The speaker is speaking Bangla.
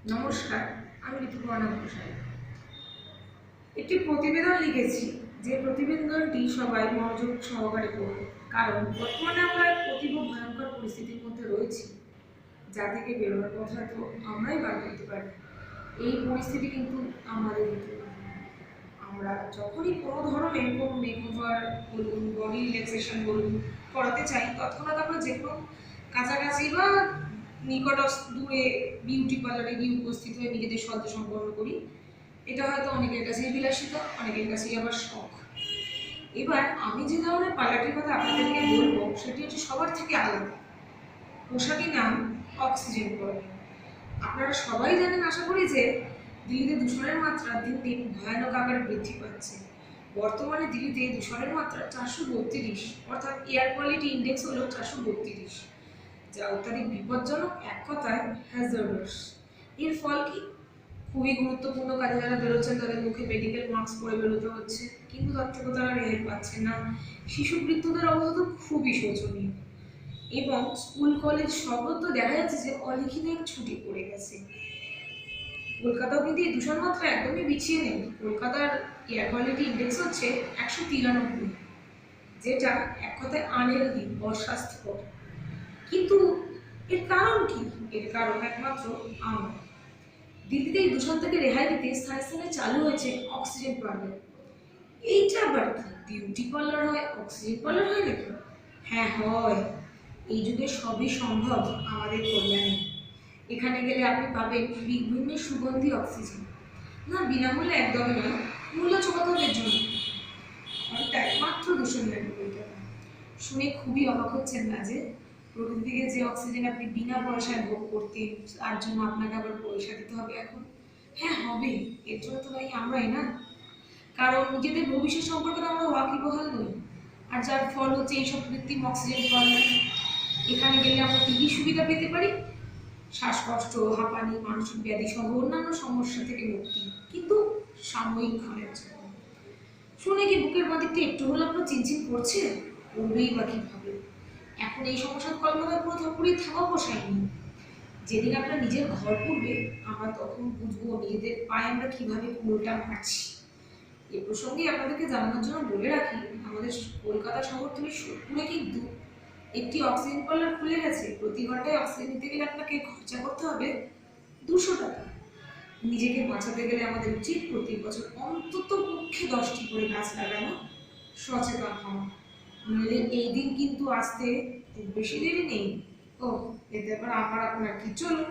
নমস্কার, আমি ঋতুপর্ণা ঘোষাল। একটি প্রতিবেদন লিখেছি, যে প্রতিবেদনটি সবাই মনোযোগ সহকারে পড়ুন, কারণ বর্তমানে আমরা এক অতীব ভয়ঙ্কর পরিস্থিতির মধ্যে রয়েছি, যা থেকে বেরোনোর কথা তো আমরাই বার করতে পারি। এই পরিস্থিতি কিন্তু আমাদের আমরা যখনই কোনো ধরনের কোনো মেকওভার বলুন, বডি রিল্যাক্সেশন বলুন করাতে চাই, তৎক্ষণাৎ আমরা যে কোনো কাছাকাছি বা নিকটস্থ দূরে বিউটি পার্লারে গিয়ে উপস্থিত হয়ে নিজেদের সদ্য সম্পন্ন করি। এটা হয়তো অনেকের কাছেই বিলাসিতা, অনেকের কাছেই আবার শখ। এবার আমি যে ধরনের পার্লারটির কথা আপনাদেরকে বলবো, সেটি হচ্ছে সবার থেকে আলাদা। পোশাকটির নাম অক্সিজেন পার্লার। আপনারা সবাই জানেন আশা করি যে দিল্লিতে দূষণের মাত্রা দিন দিন ভয়ানক আকারে বৃদ্ধি পাচ্ছে। বর্তমানে দিল্লিতে দূষণের মাত্রা 432, অর্থাৎ এয়ার কোয়ালিটি ইন্ডেক্স হলো 432, যা অত্যাধিক বিপজ্জনক, এক কথায় হ্যাজার্ডাস। এর ফল কি? খুবই গুরুত্বপূর্ণ কাজে যারা বেরোচ্ছেন তাদের মুখে মেডিকেল মাস্ক পরে বেরোতে হচ্ছে, কিন্তু তার থেকে তারা রেহাই পাচ্ছেন না। শিশু বৃদ্ধদের অবস্থা তো খুবই শোচনীয়, এবং স্কুল কলেজ সর্বত্র দেখা যাচ্ছে যে অলিখিত এক ছুটি পড়ে গেছে। কলকাতাও কিন্তু এই দূষণ মাত্রা একদমই পিছিয়ে নেই। কলকাতার এয়ার কোয়ালিটি ইন্ডেক্স হচ্ছে 193, যেটা এক কথায় আনহেলদি, অস্বাস্থ্যকর। কিন্তু এর কারণ কি? এর কারণ একমাত্র আমরা। দিল্লিতে এই দূষণ থেকে রেহাই দিতে স্থানে স্থানে চালু হয়েছে অক্সিজেন পার্লার। এইটা আবার কি? বিউটি পার্লার হয়, অক্সিজেন পার্লার হয় নাকি? হ্যাঁ হয়। এই যুগে সবই সম্ভব আমাদের কল্যাণে। এখানে গেলে আপনি পাবেন বিভিন্ন সুগন্ধি অক্সিজেন। না, বিনামূল্যে একদমই নয়, মূল্য চোকাতদের জন্য। ঘন্টায় মাত্র 299 টাকা। শুনে খুবই অবাক হচ্ছেন না যে প্রকৃতি থেকে যে অক্সিজেন আপনি বিনা পয়সায় ভোগ করতেন, তার জন্য আপনাকে আবার পয়সা দিতে হবে এখন? হ্যাঁ হবে, এর জন্য তো ভাই আমরাই না। কারণ নিজেদের ভবিষ্যৎ সম্পর্কে তো আমরা ওয়াকিবহাল নই। আর যার ফল হচ্ছে এইসব কৃত্রিম অক্সিজেন পার্লার। এখানে গেলে আমরা কী কী সুবিধা পেতে পারি? শ্বাসকষ্ট, হাঁপানি, মানসিক ব্যাধি সহ অন্যান্য সমস্যা থেকে মুক্তি, কিন্তু সাময়িক ক্ষণের জন্য। শুনে কি বুকের বাঁদিকটা একটু হলে আপনার চিনচিন করছে? করবেই বা কিভাবে? এখন এই সমস্যার কল্পনার পুরোপুরি থাকা বসায়নি। যেদিন আপনার নিজের ঘর পড়বে, আমরা তখন বুঝবো নিজেদের পায়ে আমরা কিভাবে কুড়োলটা মারছি। এ প্রসঙ্গে আপনাদেরকে জানানোর জন্য বলে রাখি, আমাদের কলকাতা শহরতলির সোদপুরে কিন্তু একটি অক্সিজেন পার্লার খুলে গেছে। প্রতি ঘন্টায় অক্সিজেন নিতে গেলে আপনাকে খরচা করতে হবে 200 টাকা। নিজেকে বাঁচাতে গেলে আমাদের উচিত প্রতি বছর অন্তত পক্ষে 10টি করে গাছ লাগানো, সচেতন হওয়া। নইলে এই দিন কিন্তু আসতে খুব বেশি দেরি নেই। ও, এতে আবার আমার আপনার কি? চলুন